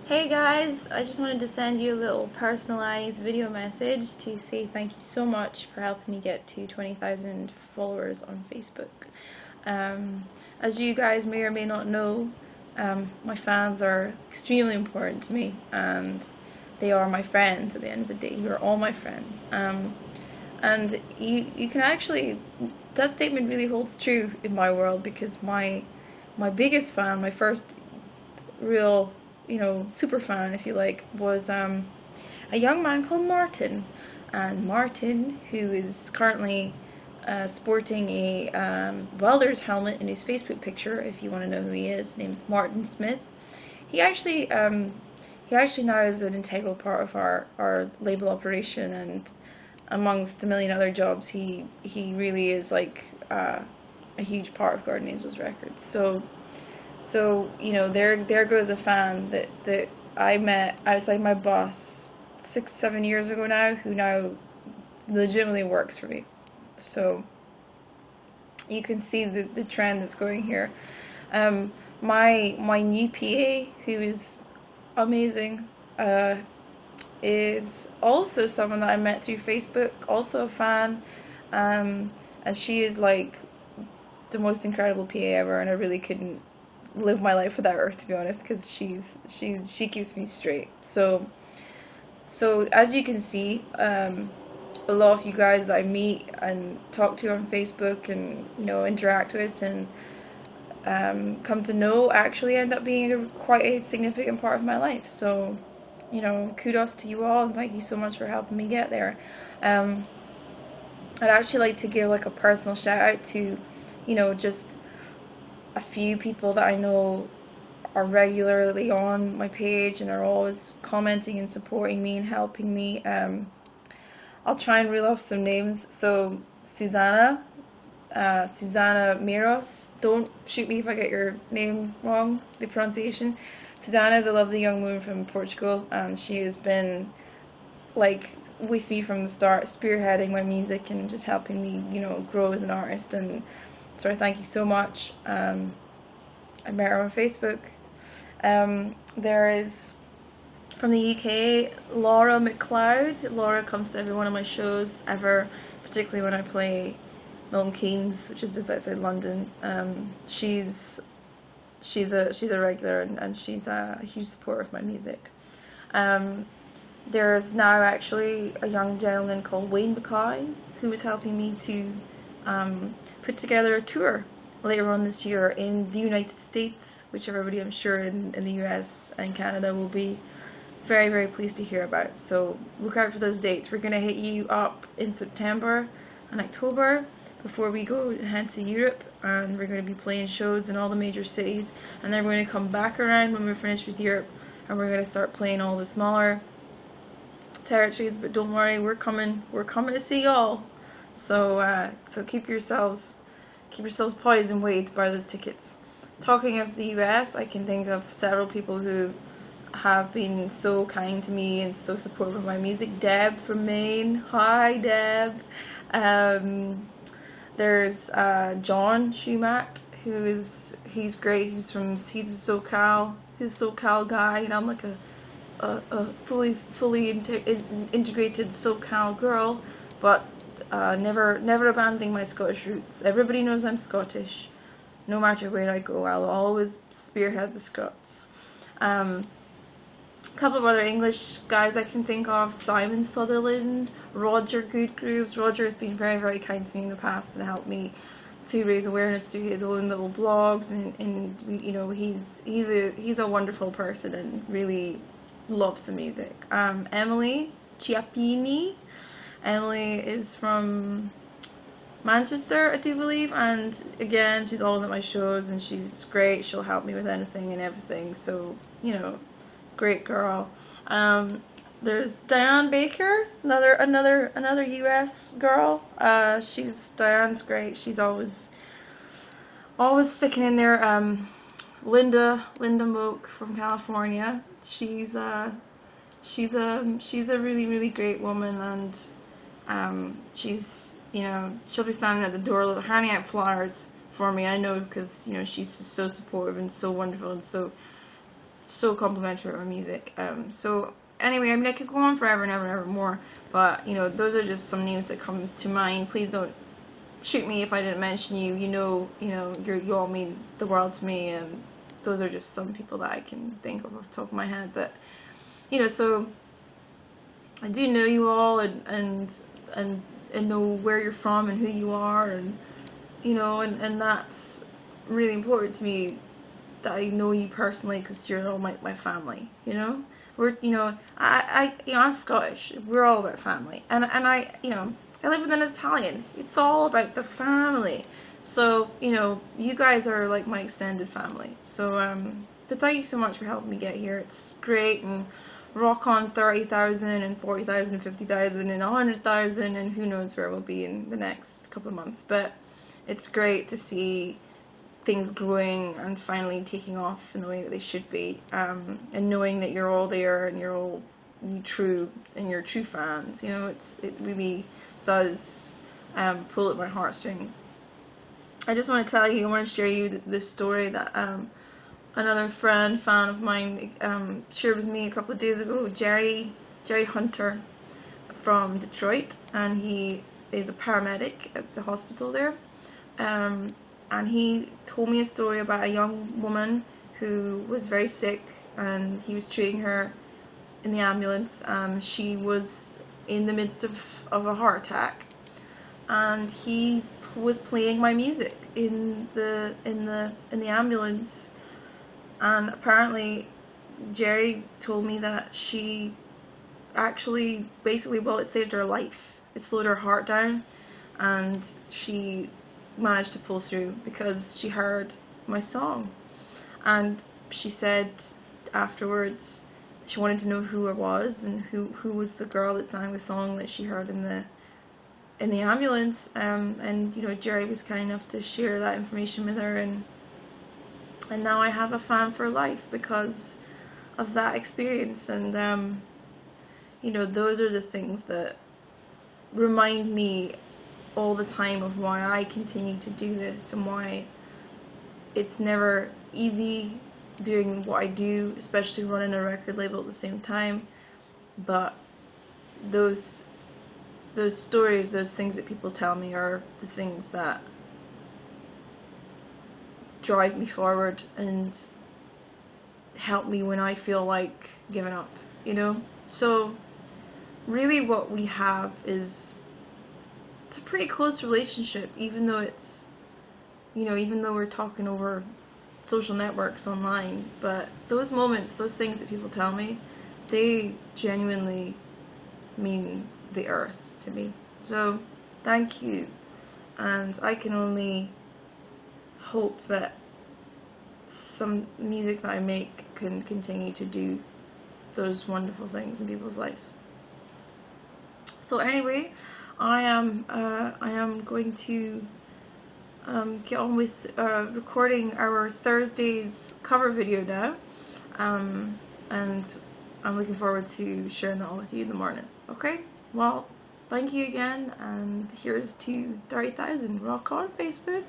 Hey guys, I just wanted to send you a little personalized video message to say thank you so much for helping me get to 20,000 followers on Facebook. As you guys may or may not know, my fans are extremely important to me, and they are my friends at the end of the day. You're all my friends. And you can actually, that statement really holds true in my world, because my biggest fan, my first real, super fan, if you like, was a young man called Martin. And Martin, who is currently sporting a welder's helmet in his Facebook picture, if you want to know who he is, his name's Martin Smith. He actually, now is an integral part of our label operation, and amongst a million other jobs, he really is like a huge part of Guardian Angels Records. So there goes a fan that I met outside my boss 6-7 years ago now, who now legitimately works for me. So you can see the trend that's going here. My new PA, who is amazing, is also someone that I met through Facebook, also a fan, and she is like the most incredible PA ever, and I really couldn't live my life without her, to be honest, because she keeps me straight. So as you can see, a lot of you guys that I meet and talk to on Facebook and interact with and come to know actually end up being quite a significant part of my life. So kudos to you all, and thank you so much for helping me get there. I'd actually like to give like a personal shout out to just a few people that I know are regularly on my page and are always commenting and supporting me and helping me. I'll try and reel off some names. So Susanna Miros. Don't shoot me if I get your name wrong, the pronunciation. Susanna is a lovely young woman from Portugal, and she has been like with me from the start, spearheading my music and just helping me, grow as an artist. And so I thank you so much. I met her on Facebook. There is, from the UK, Laura McLeod. Laura comes to every one of my shows ever, particularly when I play Milton Keynes, which is just outside London. She's a regular, and she's a huge supporter of my music. There's now actually a young gentleman called Wayne Mackay who is helping me to put together a tour later on this year in the United States, which everybody, I'm sure, in the US and Canada will be very, very pleased to hear about. So look out for those dates. We're going to hit you up in September and October before we go and head to Europe, and we're going to be playing shows in all the major cities, and then we're going to come back around when we're finished with Europe, and we're going to start playing all the smaller territories. But don't worry, we're coming to see y'all. So keep yourselves poised and wait to buy those tickets. Talking of the US, I can think of several people who have been so kind to me and so supportive of my music. Deb from Maine. Hi, Deb. There's John Schumack, he's great. He's a SoCal guy, and I'm like a fully integrated SoCal girl, but never abandoning my Scottish roots. Everybody knows I'm Scottish. No matter where I go, I'll always spearhead the Scots. A couple of other English guys I can think of: Simon Sutherland, Roger Goodgrooves. Roger has been very, very kind to me in the past and helped me to raise awareness through his own little blogs, and he's a wonderful person and really loves the music. Emily Chiappini. Emily is from Manchester, I do believe, and again, she's always at my shows, and she's great. She'll help me with anything and everything. So great girl. There's Diane Baker, another US girl. Diane's great. She's always sticking in there. Linda Moak from California. She's a really, really great woman, and she'll be standing at the door handing out flowers for me. I know, because she's just so supportive and so wonderful and so so complimentary of my music. So anyway, I mean, I could go on forever and ever and ever more, but you know, those are just some names that come to mind. Please don't shoot me if I didn't mention you. You all mean the world to me, and those are just some people that I can think of off the top of my head. That, you know, so I do know you all, and know where you're from and who you are, and you know, and that's really important to me, that I know you personally, because you're all my family. You know, I'm Scottish. We're all about family, and I live with an Italian. It's all about the family. So you guys are like my extended family. So but thank you so much for helping me get here. It's great, and rock on 30,000 and 40,000 and 50,000 and 100,000, and who knows where we'll be in the next couple of months. But it's great to see things growing and finally taking off in the way that they should be, and knowing that you're all there and you're true fans. It really does pull at my heartstrings. I just want to tell you, I want to share you this story that another fan of mine shared with me a couple of days ago. Jerry Hunter from Detroit, and he is a paramedic at the hospital there. And he told me a story about a young woman who was very sick, and he was treating her in the ambulance. She was in the midst of a heart attack, and he was playing my music in the ambulance. And apparently Jerry told me that she actually, basically, well, it saved her life. It slowed her heart down, and she managed to pull through because she heard my song. And she said afterwards she wanted to know who I was, and who was the girl that sang the song that she heard in the ambulance. And Jerry was kind enough to share that information with her, and now I have a fan for life because of that experience. And those are the things that remind me all the time of why I continue to do this, and why it's never easy doing what I do, especially running a record label at the same time. But those stories, those things that people tell me, are the things that drive me forward and help me when I feel like giving up, So really what we have is, it's a pretty close relationship, even though it's, even though we're talking over social networks online. But those moments, those things that people tell me, they genuinely mean the earth to me. So thank you, and I can only hope that some music that I make can continue to do those wonderful things in people's lives. So anyway, I am going to get on with recording our Thursday's cover video now, and I'm looking forward to sharing that all with you in the morning. Okay, well, thank you again, and here's to 30,000. Rock on, Facebook.